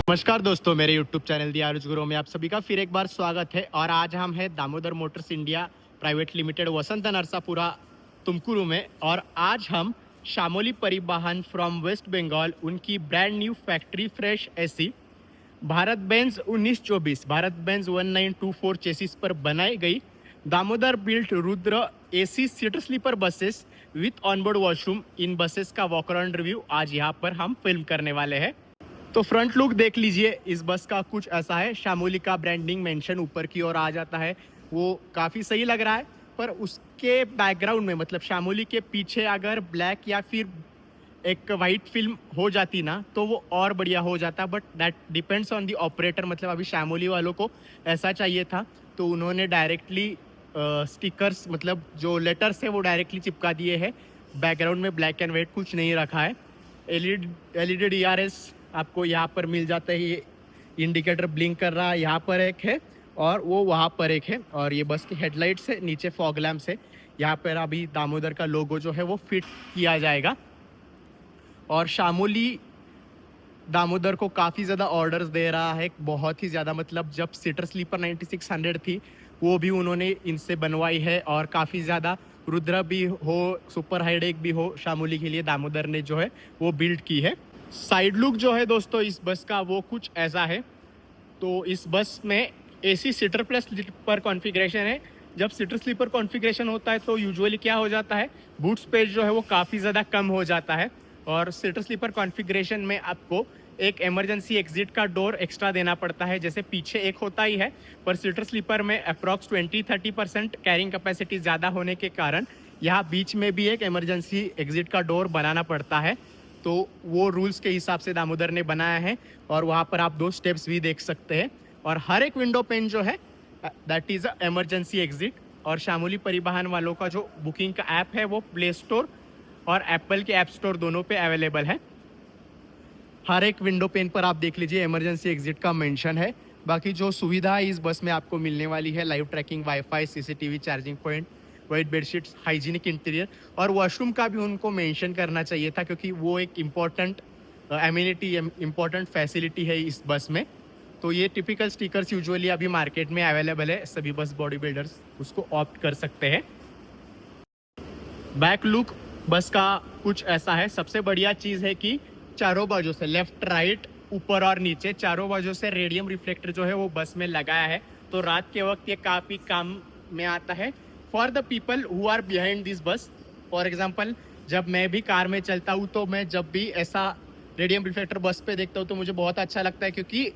नमस्कार दोस्तों, मेरे YouTube चैनल दी आरुष गुरु में आप सभी का फिर एक बार स्वागत है। और आज हम हैं Damodar motors India private limited Vasant Narasapura Tumakuru में। और आज हम शामोली परिवहन फ्रॉम वेस्ट बंगाल उनकी brand new factory fresh AC Bharat Benz 1924 Bharat Benz 1924 chassis पर बनाई गई Damodar built Rudra AC seater sleeper buses with onboard washroom in buses का वॉक अराउंड रिव्यू आज यहाँ पर हम फिल्म करने वाले हैं। तो फ्रंट लुक देख लीजिए, इस बस का कुछ ऐसा है। शामोली का ब्रांडिंग मेंशन ऊपर की ओर आ जाता है, वो काफ़ी सही लग रहा है। पर उसके बैकग्राउंड में मतलब शामोली के पीछे अगर ब्लैक या फिर एक वाइट फिल्म हो जाती ना तो वो और बढ़िया हो जाता। But that depends on the operator. मतलब अभी शामोली वालों को ऐसा चाहिए था तो उन्होंने डायरेक्टली स्टिकर्स मतलब जो लेटर्स है वो डायरेक्टली चिपका दिए हैं। बैकग्राउंड में ब्लैक एंड वाइट कुछ नहीं रखा है। एलईडी डीआरएस आपको यहाँ पर मिल जाता है। ये इंडिकेटर ब्लिंक कर रहा है, यहाँ पर एक है और वो वहाँ पर एक है। और ये बस की हेडलाइट्स है, नीचे फॉग लैम्प्स है। यहाँ पर अभी दामोदर का लोगो जो है वो फिट किया जाएगा। और शामोली दामोदर को काफ़ी ज़्यादा ऑर्डर्स दे रहा है, बहुत ही ज़्यादा। मतलब जब सीटर स्लीपर 9600 थी वो भी उन्होंने इनसे बनवाई है। और काफ़ी ज़्यादा रुद्र भी हो, सुपर हाईडेक भी हो, शामोली के लिए दामोदर ने जो है वो बिल्ड की है। साइड लुक जो है दोस्तों इस बस का वो कुछ ऐसा है। तो इस बस में AC seater plus sleeper configuration है। जब सीटर स्लीपर कॉन्फ़िगरेशन होता है तो यूजुअली क्या हो जाता है, बूट स्पेस जो है वो काफ़ी ज़्यादा कम हो जाता है। और सीटर स्लीपर कॉन्फ़िगरेशन में आपको एक इमरजेंसी एग्जिट का डोर एक्स्ट्रा देना पड़ता है। जैसे पीछे एक होता ही है, पर सीटर स्लीपर में अप्रॉक्स 20-30% कैरिंग कैपेसिटी ज़्यादा होने के कारण यहाँ बीच में भी एक इमरजेंसी एग्जिट का डोर बनाना पड़ता है। तो वो रूल्स के हिसाब से दामोदर ने बनाया है। और वहाँ पर आप 2 स्टेप्स भी देख सकते हैं। और हर एक विंडो पेन जो है that is a emergency exit. और शामोली परिवहन वालों का जो बुकिंग का ऐप है वो प्ले स्टोर और एप्पल के ऐप स्टोर दोनों पे अवेलेबल है। हर एक विंडो पेन पर आप देख लीजिए इमरजेंसी एग्जिट का मेंशन है। बाकी जो सुविधा इस बस में आपको मिलने वाली है, live tracking, wifi, CCTV, charging point, white bedsheets, hygienic interior और वॉशरूम का भी उनको मेंशन करना चाहिए था, क्योंकि वो एक इम्पॉर्टेंट एमिनिटी, इम्पॉर्टेंट फैसिलिटी है इस बस में। तो ये टिपिकल स्टिकर्स यूजुअली अभी मार्केट में अवेलेबल है, सभी बस बॉडी बिल्डर्स उसको ऑप्ट कर सकते हैं। बैक लुक बस का कुछ ऐसा है। सबसे बढ़िया चीज़ है कि चारों बाजू से, लेफ्ट राइट ऊपर और नीचे, चारों बाजू से रेडियम रिफ्लेक्टर जो है वो बस में लगाया है। तो रात के वक्त ये काफ़ी काम में आता है for the people who are behind this bus. For example जब मैं भी कार में चलता हूँ तो मैं जब भी ऐसा रेडियम रिफ्लेक्टर बस पे देखता हूँ तो मुझे बहुत अच्छा लगता है, क्योंकि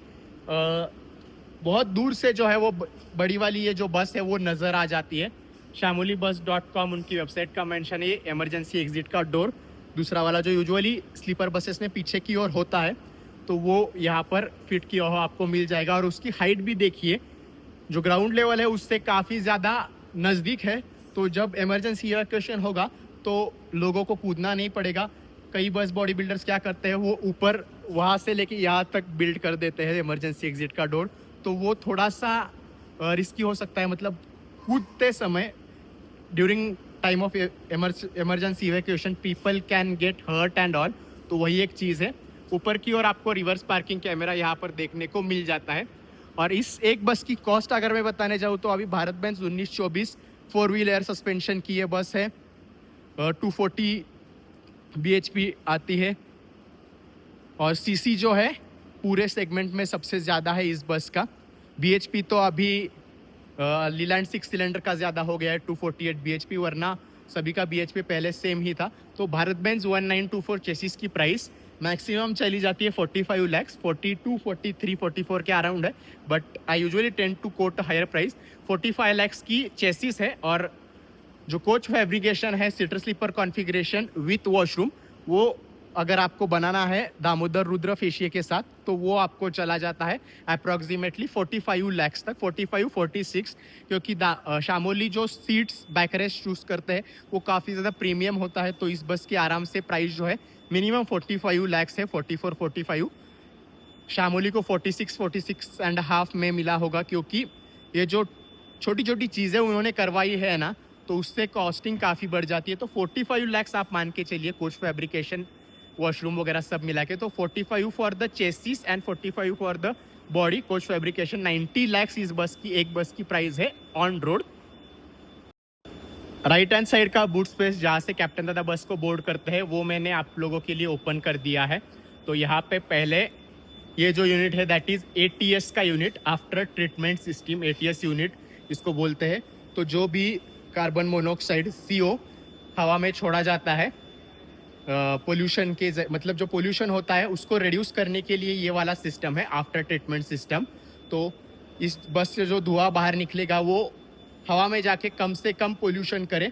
बहुत दूर से जो है वो बड़ी वाली ये जो बस है वो नज़र आ जाती है। shamoolibus.com उनकी वेबसाइट का मेंशन है। ये इमरजेंसी एग्जिट का डोर, दूसरा वाला जो यूजुअली स्लीपर बसेस में पीछे की ओर होता है तो वो यहाँ पर फिट किया हुआ आपको मिल जाएगा। और उसकी हाइट भी देखिए, जो ग्राउंड लेवल है उससे काफ़ी ज़्यादा नज़दीक है। तो जब इमरजेंसी इवैक्यूएशन होगा तो लोगों को कूदना नहीं पड़ेगा। कई बस बॉडी बिल्डर्स क्या करते हैं, वो ऊपर वहाँ से लेके यहाँ तक बिल्ड कर देते हैं इमरजेंसी एग्जिट का डोर। तो वो थोड़ा सा रिस्की हो सकता है। मतलब कूदते समय during time of emergency evacuation people can get hurt and all. तो वही एक चीज़ है। ऊपर की ओर आपको रिवर्स पार्किंग कैमरा यहाँ पर देखने को मिल जाता है। और इस एक बस की कॉस्ट अगर मैं बताने जाऊँ तो अभी Bharat Benz 1924 4 wheel air suspension की ये बस है। 240 bhp आती है। और सीसी जो है पूरे सेगमेंट में सबसे ज़्यादा है इस बस का। bhp तो अभी लीलैंड 6 सिलेंडर का ज़्यादा हो गया है, 248 bhp, वरना सभी का bhp पहले सेम ही था। तो भारत बेंज 1924 चेसिस की प्राइस मैक्सिमम चली जाती है 45 लैक्स, 42, 43, 44 के अराउंड है। But I usually tend to quote higher price. 45 lakhs की चेसिस है। और जो कोच फैब्रिकेशन है, seater sleeper configuration with washroom, वो अगर आपको बनाना है दामोदर रुद्र फेशिये के साथ तो वो आपको चला जाता है अप्रॉक्सीमेटली 45 लैक्स तक, 45, 46। क्योंकि शामोली जो सीट्स बैकरेस्ट चूज़ करते हैं वो काफ़ी ज़्यादा प्रीमियम होता है। तो इस बस की आराम से प्राइस जो है मिनिमम 45 लैक्स है, 44, 45। शामोली को 46, 46 एंड हाफ में मिला होगा, क्योंकि ये जो छोटी छोटी चीज़ें उन्होंने करवाई है ना तो उससे कॉस्टिंग काफ़ी बढ़ जाती है। तो 45 लैक्स आप मान के चलिए कोच फैब्रिकेशन वॉशरूम वगैरह सब मिला के। तो 45 for the chassis and 45 for the body coach fabrication. 90 lakh इस बस की, एक बस की प्राइस है on road. Right hand side का बूट स्पेस जहाँ से कैप्टन दादा बस को बोर्ड करते हैं वो मैंने आप लोगों के लिए ओपन कर दिया है। तो यहाँ पे पहले ये जो यूनिट है दैट इज़ ATS का unit, after treatment system, ATS unit इसको बोलते हैं। तो जो भी कार्बन मोनोऑक्साइड CO हवा में छोड़ा जाता है पोल्यूशन के, मतलब जो पोल्यूशन होता है उसको रिड्यूस करने के लिए ये वाला सिस्टम है, आफ्टर ट्रीटमेंट सिस्टम। तो इस बस से जो धुआं बाहर निकलेगा वो हवा में जाके कम से कम पोल्यूशन करे,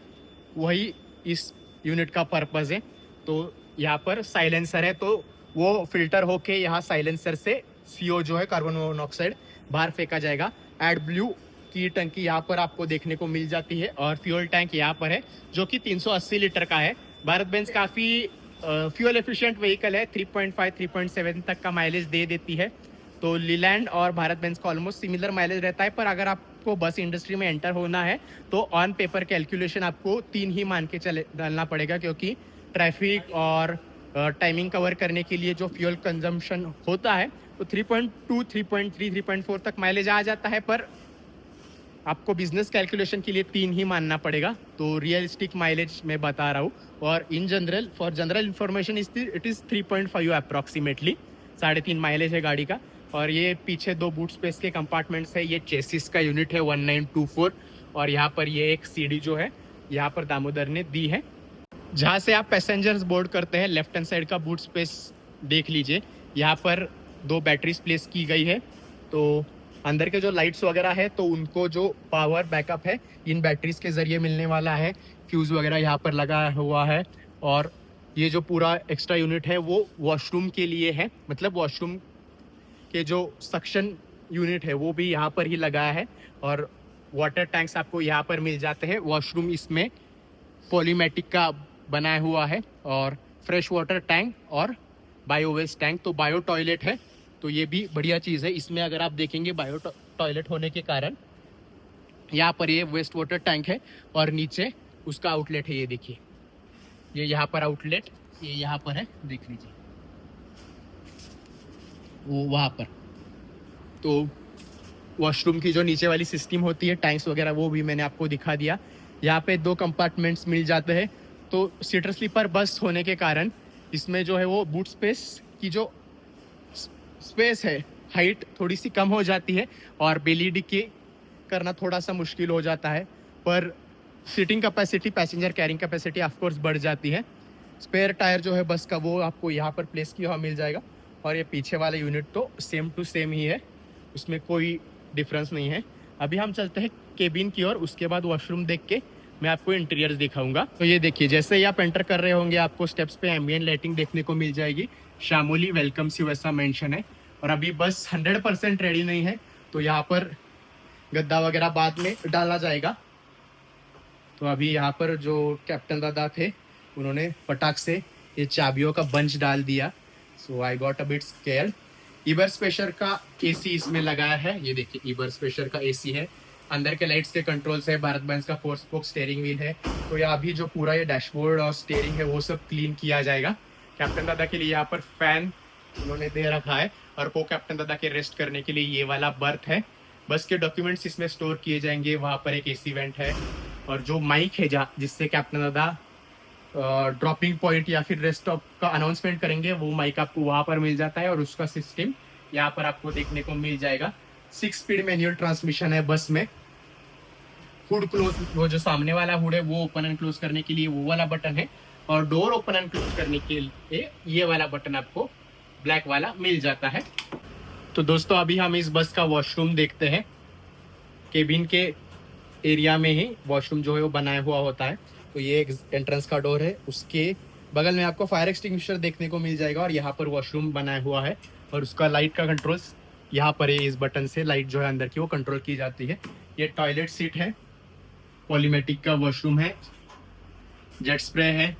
वही इस यूनिट का पर्पज़ है। तो यहाँ पर साइलेंसर है, तो वो फिल्टर होके यहाँ साइलेंसर से CO जो है कार्बन मोनोऑक्साइड बाहर फेंका जाएगा। एड ब्लू की टंकी यहाँ पर आपको देखने को मिल जाती है और फ्यूल टैंक यहाँ पर है जो कि 380 लीटर का है। भारत बेंज काफ़ी फ्यूल एफिशिएंट व्हीकल है, 3.5 3.7 तक का माइलेज दे देती है। तो लीलैंड और भारत बेंज का ऑलमोस्ट सिमिलर माइलेज रहता है, पर अगर आपको बस इंडस्ट्री में एंटर होना है तो ऑन पेपर कैलकुलेशन आपको 3 ही मान के चले डालना पड़ेगा, क्योंकि ट्रैफिक और टाइमिंग कवर करने के लिए जो फ्यूल कंजम्पशन होता है तो 3.2 3.3 3.4 तक माइलेज आ जाता है, पर आपको बिजनेस कैलकुलेशन के लिए 3 ही मानना पड़ेगा। तो रियलिस्टिक माइलेज मैं बता रहा हूँ। और in general, for general information it is 3.5 approximately, 3.5 mileage है गाड़ी का। और ये पीछे 2 बूट स्पेस के कंपार्टमेंट्स है। ये चेसिस का यूनिट है 1924, और यहाँ पर ये एक सीढ़ी जो है यहाँ पर दामोदर ने दी है जहाँ से आप पैसेंजर्स बोर्ड करते हैं। लेफ्ट हैंड साइड का बूट स्पेस देख लीजिए, यहाँ पर 2 बैटरीज प्लेस की गई है। तो अंदर के जो लाइट्स वगैरह है तो उनको जो पावर बैकअप है इन बैटरीज के ज़रिए मिलने वाला है। फ्यूज़ वगैरह यहाँ पर लगा हुआ है। और ये जो पूरा एक्स्ट्रा यूनिट है वो वॉशरूम के लिए है, मतलब वॉशरूम के जो सक्शन यूनिट है वो भी यहाँ पर ही लगाया है। और वाटर टैंक्स आपको यहाँ पर मिल जाते हैं। वॉशरूम इसमें पॉलीमेटिक का बनाया हुआ है, और फ्रेश वाटर टैंक और बायो वेस्ट टैंक। तो बायो टॉयलेट है, तो ये भी बढ़िया चीज़ है। इसमें अगर आप देखेंगे बायो टॉयलेट होने के कारण यहाँ पर ये वेस्ट वाटर टैंक है और नीचे उसका आउटलेट है। ये देखिए, ये यहाँ पर आउटलेट, ये यहाँ पर है, देख लीजिए वो वहाँ पर। तो वॉशरूम की जो नीचे वाली सिस्टम होती है, टैंक्स वगैरह, वो भी मैंने आपको दिखा दिया। यहाँ पे 2 कंपार्टमेंट्स मिल जाते हैं। तो सीटर स्लीपर बस होने के कारण इसमें जो है वो बूट स्पेस की जो स्पेस है, हाइट थोड़ी सी कम हो जाती है और बेली डिक्की करना थोड़ा सा मुश्किल हो जाता है, पर seating capacity, passenger carrying capacity of course बढ़ जाती है। स्पेयर टायर जो है बस का वो आपको यहाँ पर प्लेस किया हुआ मिल जाएगा। और ये पीछे वाला यूनिट तो सेम टू सेम ही है, उसमें कोई डिफरेंस नहीं है। अभी हम चलते हैं केबिन की ओर, उसके बाद वॉशरूम देख के मैं आपको इंटीरियर्स दिखाऊंगा। तो ये देखिए, जैसे ही आप एंटर कर रहे होंगे आपको स्टेप्स पे एम्बिएंट लाइटिंग देखने को मिल जाएगी। शामोली वेलकम्स यू ऐसा मेंशन है। और अभी बस 100% रेडी नहीं है, तो यहाँ पर गद्दा वगैरह बाद में डाला जाएगा। तो अभी यहाँ पर जो कैप्टन दादा थे उन्होंने फटाक से ये चाबियों का बंच डाल दिया। So I got a bit scared. ईबर स्पेशर का AC इसमें लगाया है, ये देखिए ईबर स्पेशर का AC है। अंदर के लाइट्स के कंट्रोल्स है, भारत बेंज का 4 स्पोक स्टीयरिंग व्हील है। तो ये अभी जो पूरा ये डैशबोर्ड और स्टीयरिंग है वो सब क्लीन किया जाएगा। कैप्टन दादा के लिए यहाँ पर फैन उन्होंने दे रखा है, और को कैप्टन दादा के रेस्ट करने के लिए ये वाला बर्थ है। बस के डॉक्यूमेंट्स इसमें स्टोर किए जाएंगे। वहाँ पर एक AC वेंट है, और जो माइक है जहाँ जिससे कैप्टन दादा ड्रॉपिंग पॉइंट या फिर रेस्ट स्टॉप का अनाउंसमेंट करेंगे, वो माइक आपको वहाँ पर मिल जाता है। और उसका सिस्टम यहाँ पर आपको देखने को मिल जाएगा। 6 स्पीड मैनुअल ट्रांसमिशन है बस में। हुड क्लोज, वो जो सामने वाला हुड है वो ओपन एंड क्लोज करने के लिए वो वाला बटन है, और डोर ओपन एंड क्लोज करने के लिए ये वाला बटन आपको ब्लैक वाला मिल जाता है। तो दोस्तों अभी हम इस बस का वॉशरूम देखते हैं। केबिन के एरिया में ही वॉशरूम जो है वो बनाया हुआ होता है। तो ये एक एंट्रेंस का डोर है, उसके बगल में आपको फायर एक्सटिंग्विशर देखने को मिल जाएगा, और यहाँ पर वॉशरूम बनाया हुआ है। और उसका लाइट का कंट्रोल्स यहाँ पर है, इस बटन से लाइट जो है अंदर की वो कंट्रोल की जाती है। ये टॉयलेट सीट है, पॉलीमेटिक का वॉशरूम है, जेट स्प्रे है,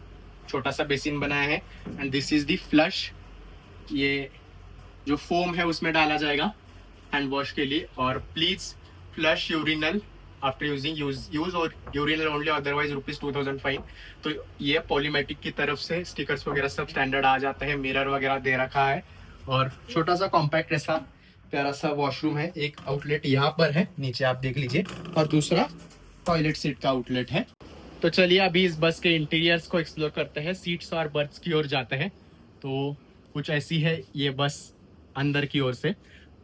छोटा सा बेसिन बनाया है। And this is the flush, ये जो फोम है उसमें डाला जाएगा हैंड वॉश के लिए। और please flush urinal after use और यूरिनल ओनली, अदरवाइज ₹2000 फाइन। तो ये पॉलीमेटिक की तरफ से स्टिकर्स वगैरह सब स्टैंडर्ड आ जाते हैं, मिरर वगैरह दे रखा है और छोटा सा कॉम्पैक्ट ऐसा प्यारा सा वॉशरूम है। एक आउटलेट यहाँ पर है, नीचे आप देख लीजिए, और दूसरा टॉयलेट सीट का आउटलेट है। तो चलिए अभी इस बस के इंटीरियर्स को एक्सप्लोर करते हैं, सीट्स और बर्थ्स की ओर जाते हैं। तो कुछ ऐसी है ये बस अंदर की ओर से।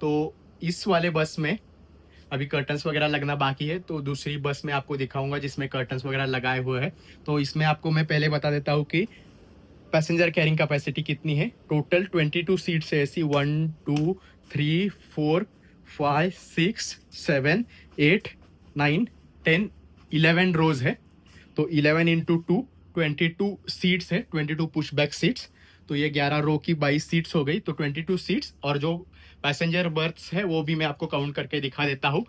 तो इस वाले बस में अभी कर्टन्स वगैरह लगना बाकी है, तो दूसरी बस में आपको दिखाऊंगा जिसमें कर्टन्स वगैरह लगाए हुए हैं। तो इसमें आपको मैं पहले बता देता हूँ कि पैसेंजर कैरिंग कैपेसिटी कितनी है। टोटल 22 सीट्स है ऐसी, 1 2 3 4 5 6 7 8 9 10 11 रोज है। तो 11 इंटू 2 22 सीट्स है, 22 पुश बैक सीट्स। तो ये 11 रो की 22 सीट्स हो गई, तो 22 सीट्स। और जो पैसेंजर बर्थ्स है वो भी मैं आपको काउंट करके दिखा देता हूँ।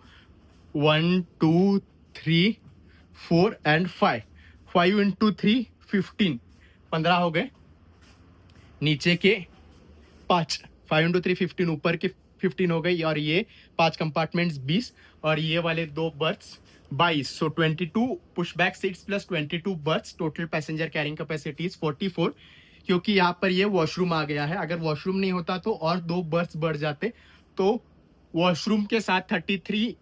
1 2 3 4 एंड 5, 5 इंटू 3 15, 15 हो गए। नीचे के 5, 5 इंटू 3 15, ऊपर के 15 हो गई। और ये 5 कंपार्टमेंट्स 20, और ये वाले 2 berths 22। So 22 push back seats plus 22 berths, total passenger carrying capacity is 44। क्योंकि यहाँ पर ये वॉशरूम आ गया है, अगर वॉशरूम नहीं होता तो और 2 बर्थ्स बढ़ जाते। तो वॉशरूम के साथ 33,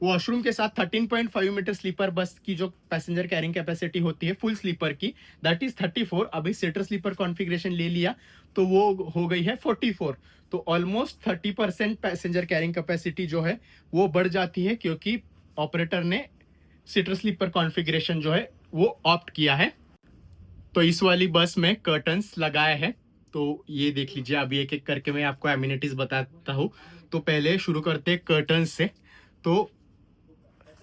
वॉशरूम के साथ 13.5 मीटर स्लीपर बस की जो पैसेंजर कैरिंग कैपेसिटी होती है फुल स्लीपर की, दैट इज 34। अभी सीटर स्लीपर कॉन्फ़िगरेशन ले लिया तो वो हो गई है 44। तो ऑलमोस्ट 30% पैसेंजर कैरिंग कैपेसिटी जो है वो बढ़ जाती है, क्योंकि ऑपरेटर ने सीटर स्लीपर कॉन्फ़िगरेशन जो है वो ऑप्ट किया है। तो इस वाली बस में कर्टन्स लगाए हैं। तो ये देख लीजिए, अभी एक एक करके मैं आपको एमिनिटीज बताता हूँ। तो पहले शुरू करते हैं कर्टन्स से। तो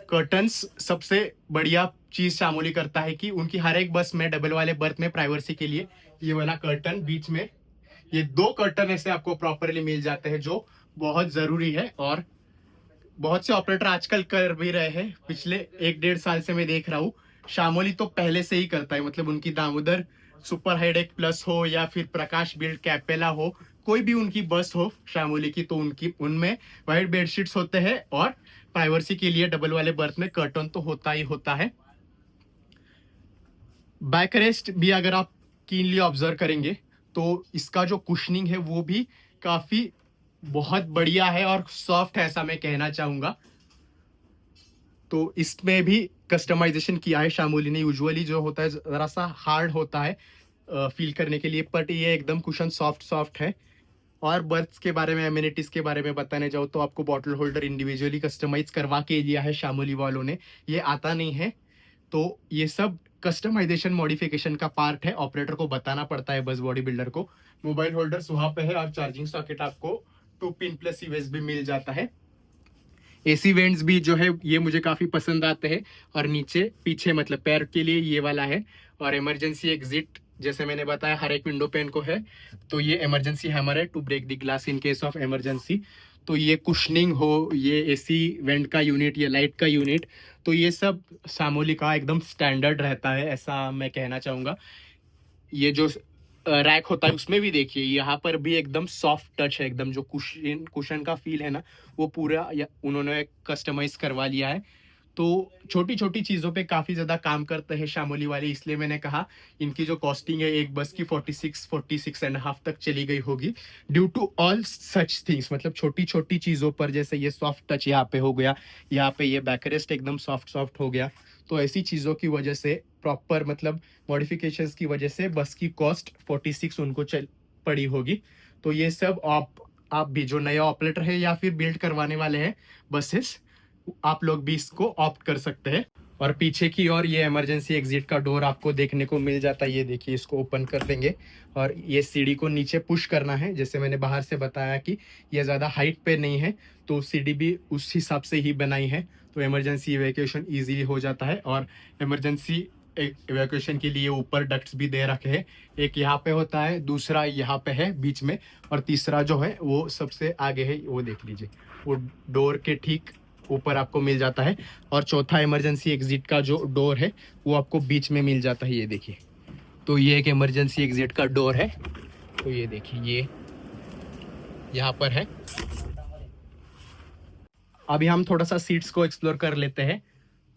कर्टन्स सबसे बढ़िया चीज शामोली करता है कि उनकी हर एक बस में डबल वाले बर्थ में प्राइवेसी के लिए ये वाला कर्टन बीच में, ये 2 कर्टन ऐसे आपको प्रॉपरली मिल जाते हैं, जो बहुत जरूरी है। और बहुत से ऑपरेटर आजकल कर भी रहे हैं, पिछले 1-1.5 साल से मैं देख रहा हूँ। शामोली तो पहले से ही करता है, मतलब उनकी दामोदर सुपर हाईडेक प्लस हो या फिर प्रकाश बिल्ड कैपेला हो, कोई भी उनकी बस हो शामोली की, तो उनकी उनमें वाइट बेडशीट्स होते हैं और प्राइवेसी के लिए डबल वाले बर्थ में कर्टन तो होता ही होता है। बैक रेस्ट भी अगर आप कीनली ऑब्जर्व करेंगे तो इसका जो कुशनिंग है वो भी काफी बहुत बढ़िया है और सॉफ्ट है, ऐसा मैं कहना चाहूंगा। तो इसमें भी कस्टमाइजेशन किया है शामोली ने। यूजुअली जो होता है जरा सा हार्ड होता है फील करने के लिए, बट ये एकदम कुशन सॉफ्ट है। और बर्थ्स के बारे में, एमिनिटीज के बारे में बताने जाओ तो आपको बॉटल होल्डर इंडिविजुअली कस्टमाइज करवा के लिया है शामोली वालों ने, ये आता नहीं है। तो ये सब कस्टमाइजेशन मॉडिफिकेशन का पार्ट है, ऑपरेटर को बताना पड़ता है बस बॉडी बिल्डर को। मोबाइल होल्डर्स वहां पे है और चार्जिंग सॉकेट आपको 2 पिन प्लस यूएसबी मिल जाता है। एसी वेंट्स भी जो है ये मुझे काफी पसंद आते हैं। और नीचे पीछे मतलब पैर के लिए ये वाला है। और इमरजेंसी एग्जिट जैसे मैंने बताया हर एक विंडो पेन को है, तो ये इमरजेंसी हैमर है to break the glass in case of emergency. तो ये कुशनिंग हो, ये एसी वेंट का यूनिट, ये लाइट का यूनिट, तो ये सब शामोली का एकदम स्टैंडर्ड रहता है, ऐसा मैं कहना चाहूँगा। ये जो रैक होता है उसमें भी देखिए यहाँ पर भी एकदम सॉफ्ट टच है, एकदम जो कुशन का फील है ना वो पूरा उन्होंने कस्टमाइज करवा लिया है। तो छोटी छोटी चीज़ों पे काफ़ी ज़्यादा काम करते हैं शामोली वाले, इसलिए मैंने कहा इनकी जो कॉस्टिंग है एक बस की 46.5 तक चली गई होगी, due to all such things. मतलब छोटी छोटी चीज़ों पर, जैसे ये सॉफ्ट टच यहाँ पे हो गया, यहाँ पे ये बैकरेस्ट एकदम सॉफ्ट हो गया। तो ऐसी चीज़ों की वजह से, प्रॉपर मतलब मॉडिफिकेशंस की वजह से बस की कॉस्ट 46 उनको चल पड़ी होगी। तो ये सब आप भी जो नया ऑपरेटर है या फिर बिल्ड करवाने वाले हैं बसेस, आप लोग भी इसको ऑप्ट कर सकते हैं। और पीछे की ओर ये इमरजेंसी एग्जिट का डोर आपको देखने को मिल जाता है। ये देखिए, इसको ओपन कर देंगे और ये सीढ़ी को नीचे पुश करना है। जैसे मैंने बाहर से बताया कि ये ज़्यादा हाइट पे नहीं है, तो सीढ़ी भी उस हिसाब से ही बनाई है, तो इमरजेंसी इवैक्यूएशन ईजिली हो जाता है। और इमरजेंसी इवैक्यूएशन के लिए ऊपर डक्ट्स भी दे रखे हैं, एक यहाँ पे होता है, दूसरा यहाँ पे है बीच में, और तीसरा जो है वो सबसे आगे है, वो देख लीजिए, वो डोर के ठीक ऊपर आपको मिल जाता है। और चौथा इमरजेंसी एग्जिट का जो डोर है वो आपको बीच में मिल जाता है, ये देखिए। तो ये एक इमरजेंसी एग्जिट का डोर है, तो ये देखिए ये यहाँ पर है। अभी हम थोड़ा सा सीट्स को एक्सप्लोर कर लेते हैं।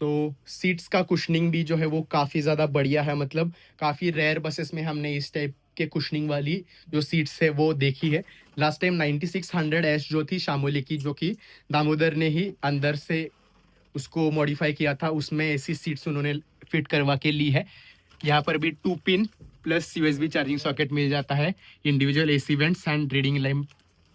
तो सीट्स का कुशनिंग भी जो है वो काफ़ी ज़्यादा बढ़िया है, मतलब काफ़ी रेयर बसेस में हमने इस टाइप के कुशनिंग वाली जो सीट्स है वो देखी है। लास्ट टाइम 9600 एस जो थी शामोली की, जो कि दामोदर ने ही अंदर से उसको मॉडिफाई किया था, उसमें ऐसी सीट्स उन्होंने फिट करवा के ली है। यहाँ पर भी 2 pin plus USB charging socket मिल जाता है, individual AC vents and reading lamp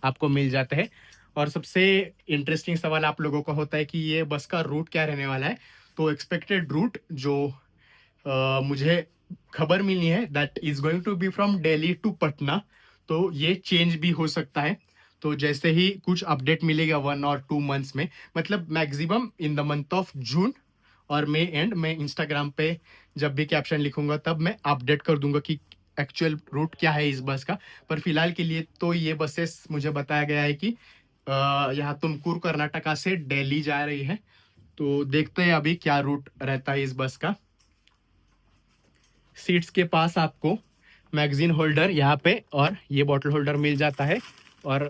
आपको मिल जाता है। और सबसे इंटरेस्टिंग सवाल आप लोगों का होता है कि ये बस का रूट क्या रहने वाला है। तो एक्सपेक्टेड रूट जो मुझे खबर मिली है that is going to be from Delhi to Patna, तो ये चेंज भी हो सकता है। तो जैसे ही कुछ अपडेट मिलेगा 1 और 2 मंथ्स में, मतलब maximum in the month of June और मई एंड, मैं इंस्टाग्राम पे जब भी कैप्शन लिखूंगा तब मैं अपडेट कर दूंगा कि एक्चुअल रूट क्या है इस बस का। पर फिलहाल के लिए तो ये बसेस मुझे बताया गया है कि यहाँ तुमकुर कर्नाटका से दिल्ली जा रही है। तो देखते हैं अभी क्या रूट रहता है इस बस का। सीट्स के पास आपको मैगजीन होल्डर यहाँ पे और ये बॉटल होल्डर मिल जाता है, और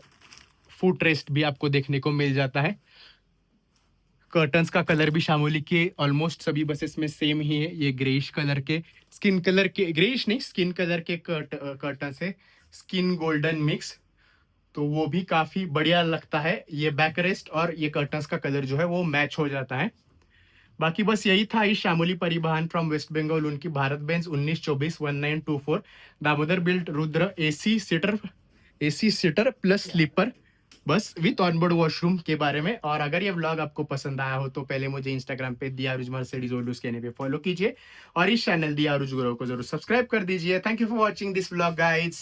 फुट रेस्ट भी आपको देखने को मिल जाता है। कर्टन्स का कलर भी शामोली के ऑलमोस्ट सभी बसेस में सेम ही है, ये ग्रेइश कलर के, स्किन कलर के, ग्रेइश नहीं स्किन कलर के कर्टन्स है, स्किन गोल्डन मिक्स। तो वो भी काफी बढ़िया लगता है, ये बैक रेस्ट और ये कर्टन्स का कलर जो है वो मैच हो जाता है। बाकी बस यही था इस शामोली परिवहन फ्रॉम वेस्ट बंगाल उनकी Bharat Benz 1924 1924 Damodar built Rudra AC seater plus sleeper bus with onboard washroom के बारे में। और अगर ये व्लॉग आपको पसंद आया हो तो पहले मुझे इंस्टाग्राम पे दिया रुज मर्सिडीज ओल्डूस कहने पे फॉलो कीजिए, और इस चैनल दिया रुज गुरु को जरूर सब्सक्राइब कर दीजिए। Thank you for watching this vlog guys.